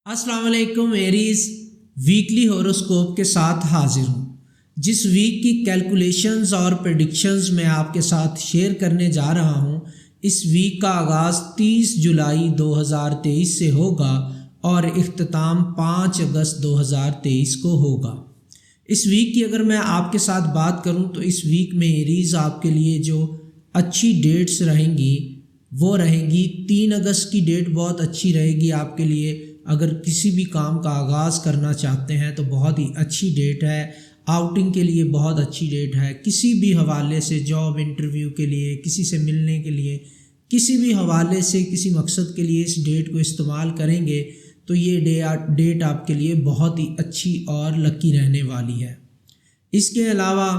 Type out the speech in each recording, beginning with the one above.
अस्सलाम वालेकुम Aries, weekly horoscope के साथ हाजिर हूँ। जिस वीक की कैलकुलेशंस और प्रेडिक्शंस मैं आपके साथ शेयर करने जा रहा हूँ, इस वीक का आगाज़ 30 जुलाई 2023 से होगा और इख्तिताम 5 अगस्त 2023 को होगा। इस वीक की अगर मैं आपके साथ बात करूँ तो इस वीक में एरीज आपके लिए जो अच्छी डेट्स रहेंगी वो रहेंगी 3 अगस्त की डेट बहुत अच्छी रहेगी आपके लिए। अगर किसी भी काम का आगाज़ करना चाहते हैं तो बहुत ही अच्छी डेट है। आउटिंग के लिए बहुत अच्छी डेट है। किसी भी हवाले से जॉब इंटरव्यू के लिए, किसी से मिलने के लिए, किसी भी हवाले से किसी मकसद के लिए इस डेट को इस्तेमाल करेंगे तो ये डेट आपके लिए बहुत ही अच्छी और लकी रहने वाली है। इसके अलावा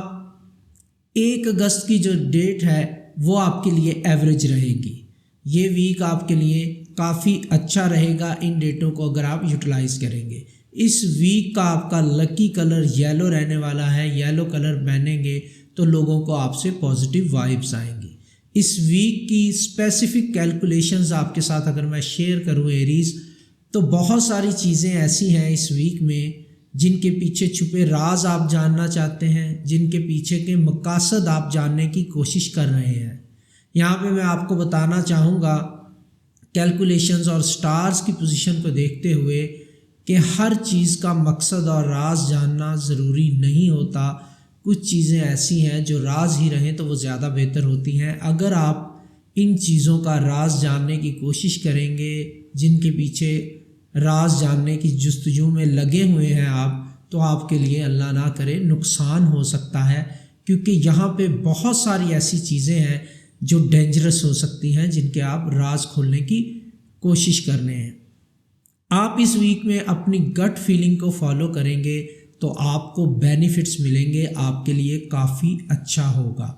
1 अगस्त की जो डेट है वो आपके लिए एवरेज रहेगी। ये वीक आपके लिए काफ़ी अच्छा रहेगा इन डेटों को अगर आप यूटिलाइज़ करेंगे। इस वीक का आपका लकी कलर येलो रहने वाला है। येलो कलर पहनेंगे तो लोगों को आपसे पॉजिटिव वाइब्स आएंगी। इस वीक की स्पेसिफिक कैलकुलेशंस आपके साथ अगर मैं शेयर करूँ एरीज, तो बहुत सारी चीज़ें ऐसी हैं इस वीक में जिनके पीछे छुपे राज आप जानना चाहते हैं, जिनके पीछे के मकासद आप जानने की कोशिश कर रहे हैं। यहाँ पे मैं आपको बताना चाहूँगा कैलकुलेशंस और स्टार्स की पोजीशन को देखते हुए कि हर चीज़ का मकसद और राज जानना ज़रूरी नहीं होता। कुछ चीज़ें ऐसी हैं जो राज ही रहें तो वो ज़्यादा बेहतर होती हैं। अगर आप इन चीज़ों का राज जानने की कोशिश करेंगे, जिनके पीछे राज जानने की जुस्तजू में लगे हुए हैं आप, तो आपके लिए अल्लाह ना करे नुकसान हो सकता है, क्योंकि यहाँ पे बहुत सारी ऐसी चीज़ें हैं जो डेंजरस हो सकती हैं जिनके आप राज खोलने की कोशिश कर रहे हैं। आप इस वीक में अपनी गट फीलिंग को फॉलो करेंगे तो आपको बेनिफिट्स मिलेंगे, आपके लिए काफ़ी अच्छा होगा।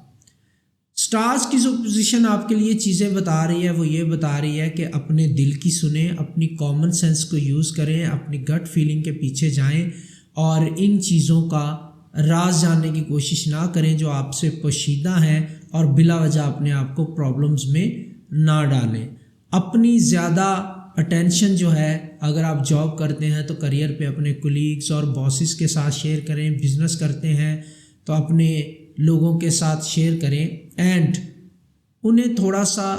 स्टार्स की जो पोजीशन आपके लिए चीज़ें बता रही है वो ये बता रही है कि अपने दिल की सुने, अपनी कॉमन सेंस को यूज़ करें, अपनी गट फीलिंग के पीछे जाएं और इन चीज़ों का राज जानने की कोशिश ना करें जो आपसे पोशीदा हैं, और बिला वजह अपने आप को प्रॉब्लम्स में ना डालें। अपनी ज़्यादा अटेंशन जो है, अगर आप जॉब करते हैं तो करियर पे अपने कोलीग्स और बॉसेस के साथ शेयर करें, बिजनेस करते हैं तो अपने लोगों के साथ शेयर करें एंड उन्हें थोड़ा सा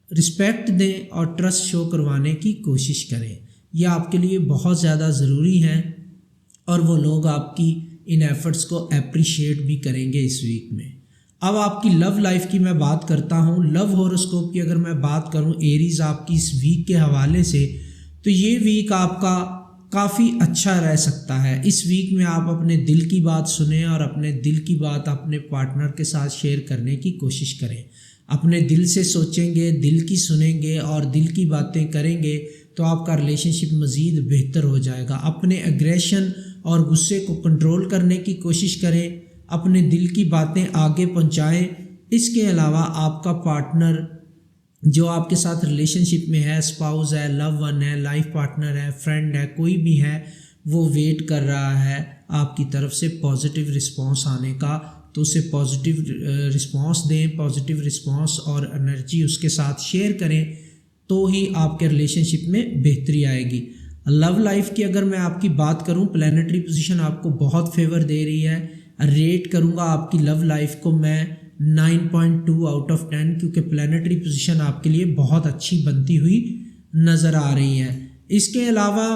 रिस्पेक्ट दें और ट्रस्ट शो करवाने की कोशिश करें। यह आपके लिए बहुत ज़्यादा ज़रूरी है और वो लोग आपकी इन एफर्ट्स को अप्रिशिएट भी करेंगे इस वीक में। अब आपकी लव लाइफ की मैं बात करता हूँ। लव हॉरोस्कोप की अगर मैं बात करूँ एरीज आपकी इस वीक के हवाले से, तो ये वीक आपका काफ़ी अच्छा रह सकता है। इस वीक में आप अपने दिल की बात सुनें और अपने दिल की बात अपने पार्टनर के साथ शेयर करने की कोशिश करें। अपने दिल से सोचेंगे, दिल की सुनेंगे और दिल की बातें करेंगे तो आपका रिलेशनशिप मज़ीद बेहतर हो जाएगा। अपने एग्रेशन और गुस्से को कंट्रोल करने की कोशिश करें, अपने दिल की बातें आगे पहुंचाएं। इसके अलावा आपका पार्टनर जो आपके साथ रिलेशनशिप में है, स्पाउस है, लव वन है, लाइफ पार्टनर है, फ्रेंड है, कोई भी है, वो वेट कर रहा है आपकी तरफ से पॉजिटिव रिस्पांस आने का, तो उसे पॉजिटिव रिस्पांस दें। पॉजिटिव रिस्पांस और एनर्जी उसके साथ शेयर करें तो ही आपके रिलेशनशिप में बेहतरी आएगी। लव लाइफ की अगर मैं आपकी बात करूं, प्लैनेटरी पोजीशन आपको बहुत फेवर दे रही है। रेट करूंगा आपकी लव लाइफ को मैं 9.2 आउट ऑफ 10, क्योंकि प्लैनेटरी पोजीशन आपके लिए बहुत अच्छी बनती हुई नज़र आ रही है। इसके अलावा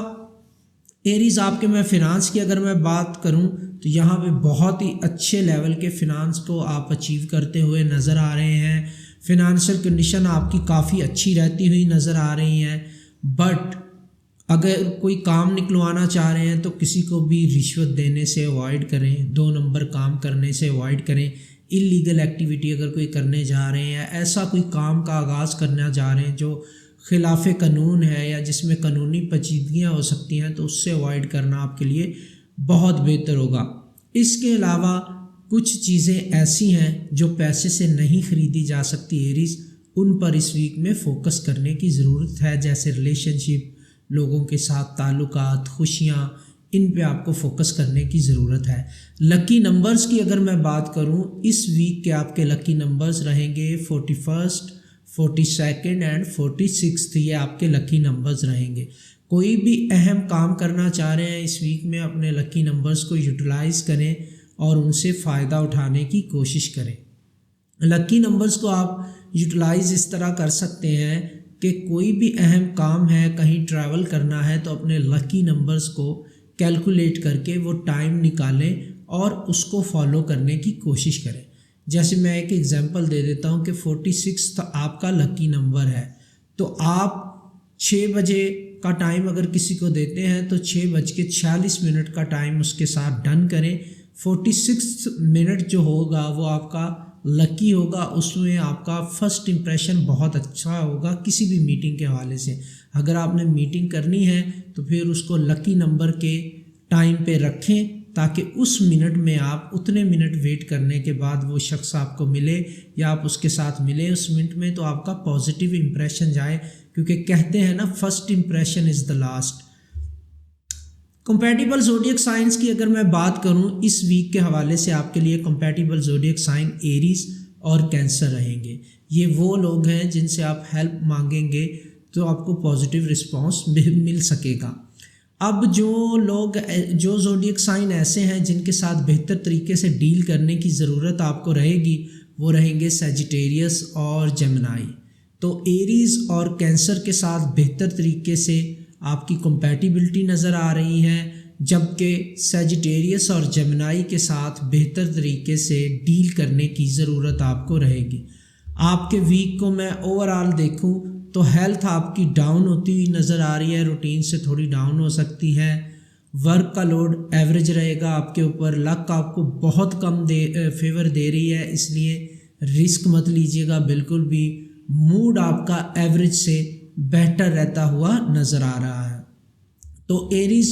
एरीज आपके मैं फ़िनांस की अगर मैं बात करूं तो यहाँ पे बहुत ही अच्छे लेवल के फ़िनांस को आप अचीव करते हुए नज़र आ रहे हैं। फ़िनांशियल कंडीशन आपकी काफ़ी अच्छी रहती हुई नज़र आ रही हैं। बट अगर कोई काम निकलवाना चाह रहे हैं तो किसी को भी रिश्वत देने से अवॉइड करें, 2 नंबर काम करने से अवॉइड करें। इलीगल एक्टिविटी अगर कोई करने जा रहे हैं, ऐसा कोई काम का आगाज़ करना जा रहे हैं जो खिलाफ कानून है या जिसमें कानूनी पेचीदगियाँ हो सकती हैं, तो उससे अवॉइड करना आपके लिए बहुत बेहतर होगा। इसके अलावा कुछ चीज़ें ऐसी हैं जो पैसे से नहीं ख़रीदी जा सकती एरीज, उन पर इस वीक में फ़ोकस करने की ज़रूरत है, जैसे रिलेशनशिप, लोगों के साथ ताल्लुकात, खुशियाँ, इन पे आपको फोकस करने की ज़रूरत है। लकी नंबर्स की अगर मैं बात करूं, इस वीक के आपके लकी नंबर्स रहेंगे 41, 42 एंड 46। ये आपके लकी नंबर्स रहेंगे। کوئی بھی اہم کام کرنا چاہ رہے ہیں اس ویک میں اپنے لکی نمبرز کو یوٹیلائز کریں اور ان سے فائدہ اٹھانے کی کوشش کریں۔ لکی نمبرز کو آپ یوٹیلائز اس طرح کر سکتے ہیں کہ کوئی بھی اہم کام ہے، کہیں ٹریول کرنا ہے، تو اپنے لکی نمبرز کو کیلکولیٹ کر کے وہ ٹائم نکالیں اور اس کو فالو کرنے کی کوشش کریں۔ جیسے میں ایک ایگزامپل دے دیتا ہوں کہ 46 آپ کا لکی نمبر ہے، تو آپ 6 بجے کا ٹائم اگر کسی کو دیتے ہیں تو 6:46 کا ٹائم اس کے ساتھ ڈن کریں۔ 46 منٹ جو ہوگا وہ آپ کا لکی ہوگا، اس میں آپ کا فرسٹ امپریشن بہت اچھا ہوگا کسی بھی میٹنگ کے حوالے سے۔ اگر آپ نے میٹنگ کرنی ہے تو پھر اس کو لکی نمبر کے ٹائم پہ رکھیں تاکہ اس منٹ میں آپ اتنے منٹ ویٹ کرنے کے بعد وہ شخص آپ کو ملے یا آپ اس کے ساتھ ملیں اس منٹ میں، تو آپ کا پازیٹیو امپریشن جائے، کیونکہ کہتے ہیں نا first impression is the last. Compatible zodiac science کی اگر میں بات کروں اس ویک کے حوالے سے، آپ کے لیے کمپیٹیبل زوڈیک سائن ایریز اور کینسر رہیں گے۔ یہ وہ لوگ ہیں جن سے آپ ہیلپ مانگیں گے تو آپ کو پازیٹیو رسپانس مل سکے گا۔ اب جو زوڈیک سائن ایسے ہیں جن کے ساتھ بہتر طریقے سے ڈیل کرنے کی ضرورت آپ کو رہے گی، وہ رہیں گے سیجیٹیریس اور جیمنائی۔ تو ایریز اور کینسر کے ساتھ بہتر طریقے سے آپ کی کمپیٹیبلٹی نظر آ رہی ہے، جبکہ سیجیٹیریس اور جیمنائی کے ساتھ بہتر طریقے سے ڈیل کرنے کی ضرورت آپ کو رہے گی۔ آپ کے ویک کو میں اوور آل دیکھوں تو ہیلتھ آپ کی ڈاؤن ہوتی ہوئی نظر آ رہی ہے، روٹین سے تھوڑی ڈاؤن ہو سکتی ہے۔ ورک کا لوڈ ایوریج رہے گا آپ کے اوپر، لک آپ کو بہت کم فیور دے رہی ہے، اس لیے رسک مت لیجیے گا بالکل بھی۔ موڈ آپ کا ایوریج سے بہتر رہتا ہوا نظر آ رہا ہے۔ تو ایریز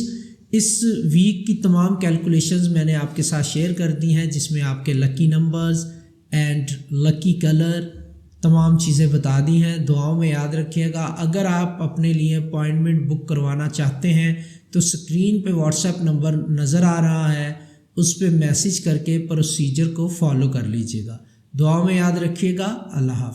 اس ویک کی تمام کیلکولیشنز میں نے آپ کے ساتھ شیئر کر دی ہیں، جس میں آپ کے لکی نمبرز اینڈ لکی کلر تمام چیزیں بتا دی ہیں۔ دعاؤں میں یاد رکھیے گا۔ اگر آپ اپنے لیے اپائنٹمنٹ بک کروانا چاہتے ہیں تو اسکرین پہ واٹس ایپ نمبر نظر آ رہا ہے، اس پہ میسج کر کے پروسیجر کو فالو کر لیجیے گا۔ دعاؤں میں یاد رکھیے گا۔ اللہ حافظ۔